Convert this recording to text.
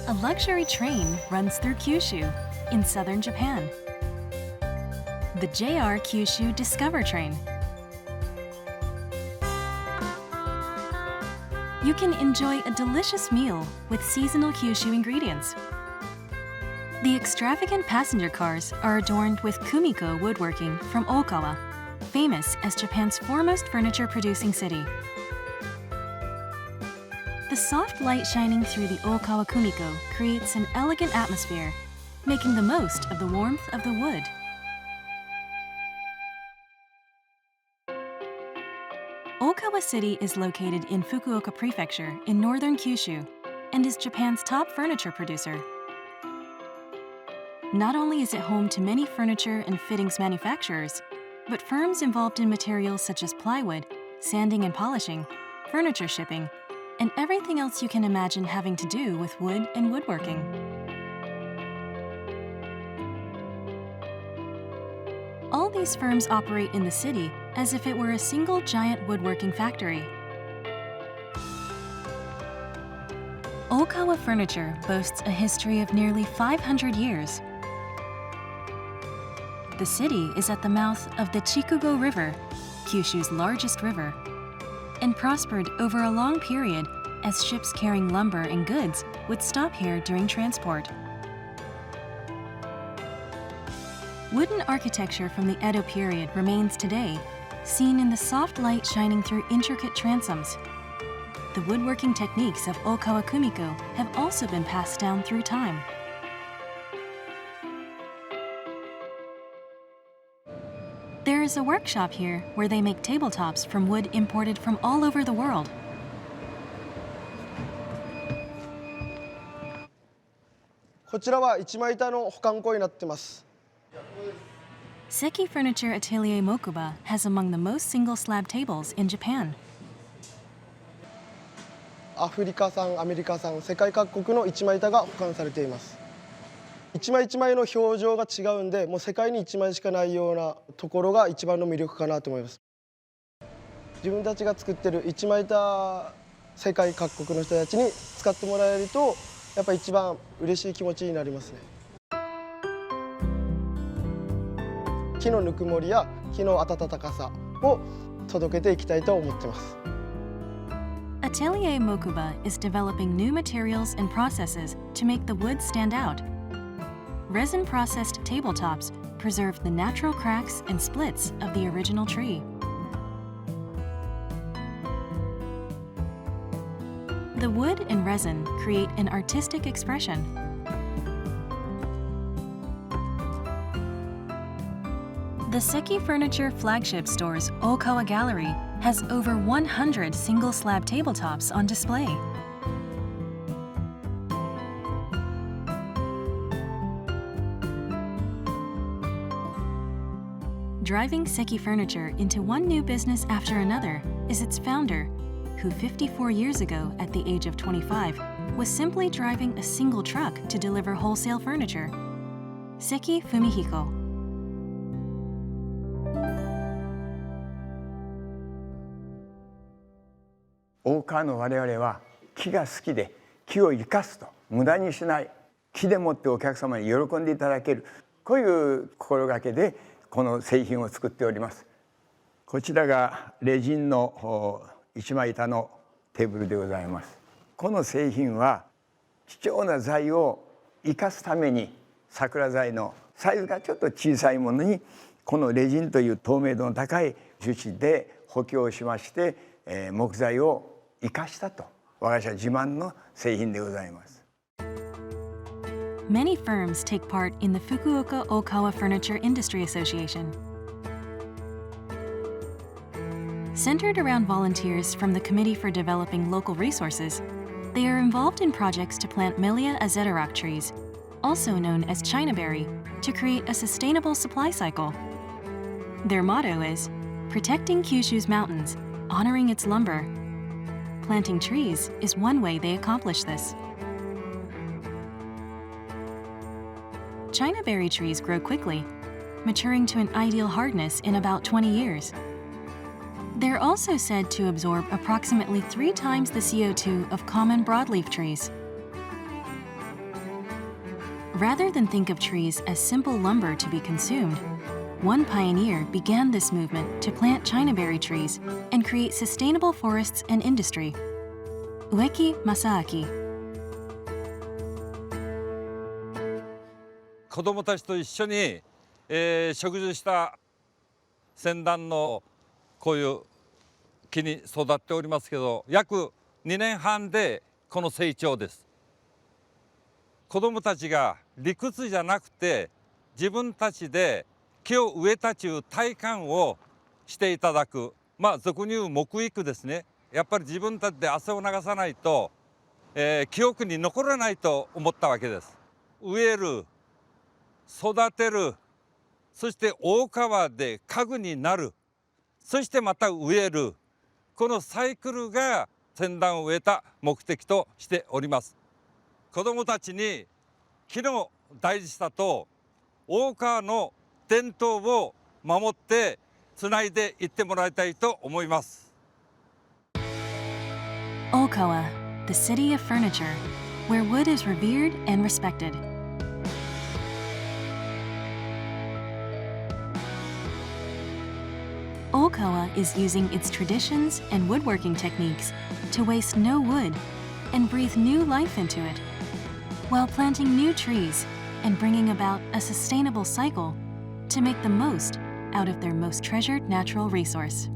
A luxury train runs through Kyushu in southern Japan. The JR Kyushu Discover Train. You can enjoy a delicious meal with seasonal Kyushu ingredients. The extravagant passenger cars are adorned with kumiko woodworking from Okawa, famous as Japan's foremost furniture-producing city. The soft light shining through the Okawa kumiko creates an elegant atmosphere, making the most of the warmth of the wood. Okawa City is located in Fukuoka Prefecture in northern Kyushu and is Japan's top furniture producer. Not only is it home to many furniture and fittings manufacturers, but firms involved in materials such as plywood, sanding and polishing, furniture shipping, and everything else you can imagine having to do with wood and woodworking. All these firms operate in the city as if it were a single giant woodworking factory. Okawa Furniture boasts a history of nearly 500 years. The city is at the mouth of the Chikugo River, Kyushu's largest river, and prospered over a long period as ships carrying lumber and goods would stop here during transport. Wooden architecture from the Edo period remains today, seen in the soft light shining through intricate transoms. The woodworking techniques of Okawa kumiko have also been passed down through time. There is a workshop here where they make tabletops from wood imported from all over the world. Seki Furniture Atelier Mokuba has among the most single slab tables in Japan. アフリカ産、アメリカ産、世界各国の一枚板が保管されています。一枚一枚の表情が違うんで、もう世界に一枚しかないようなところが一番の魅力かなと思います。自分たちが作ってる一枚板、世界各国の人たちに使ってもらえると、やっぱ一番嬉しい気持ちになりますね。木のぬくもりや木の温かさを届けていきたいと思ってます。Atelier Mokuba is developing new materials and processes to make the wood stand out. Resin-processed tabletops preserve the natural cracks and splits of the original tree. The wood and resin create an artistic expression. The Seki Furniture flagship store's Okawa Gallery has over 100 single slab tabletops on display. Driving Seki Furniture into one new business after another is its founder, who 54 years ago, at the age of 25, was simply driving a single truck to deliver wholesale furniture. Seki Fumihiko. 大川の我々は木が好きで木を生かすと無駄にしない木でもってお客様に喜んでいただけるこういう心がけでこの製品を作っております。こちらがレジンの一枚板のテーブルでございます。この製品は貴重な材を生かすために桜材のサイズがちょっと小さいものにこのレジンという透明度の高い樹脂で補強しまして木材を生かしたと我が社自慢の製品でございます。Many firms take part in the Fukuoka Okawa Furniture Industry Association. Centered around volunteers from the Committee for Developing Local Resources, they are involved in projects to plant Melia azedarac trees, also known as Chinaberry, to create a sustainable supply cycle. Their motto is, protecting Kyushu's mountains, honoring its lumber. Planting trees is one way they accomplish this. Chinaberry trees grow quickly, maturing to an ideal hardness in about 20 years. They're also said to absorb approximately 3 times the CO2 of common broadleaf trees. Rather than think of trees as simple lumber to be consumed, one pioneer began this movement to plant Chinaberry trees and create sustainable forests and industry. Ueki Masaaki. 子どもたちと一緒に、植樹したセンダンのこういう木に育っておりますけど、約2年半でこの成長です。子どもたちが理屈じゃなくて自分たちで木を植えたちゅう体感をしていただく、俗に言う木育ですね。やっぱり自分たちで汗を流さないと、記憶に残らないと思ったわけです。植える、育てる、そして大川で家具になる、そしてまた植える、このサイクルがセンダンを植えた目的としております。子どもたちに木の大事さと大川の伝統を守ってつないでいってもらいたいと思います。Okawa, the city of furniture, where wood is revered and respected. Okawa is using its traditions and woodworking techniques to waste no wood and breathe new life into it, while planting new trees and bringing about a sustainable cycle to make the most out of their most treasured natural resource.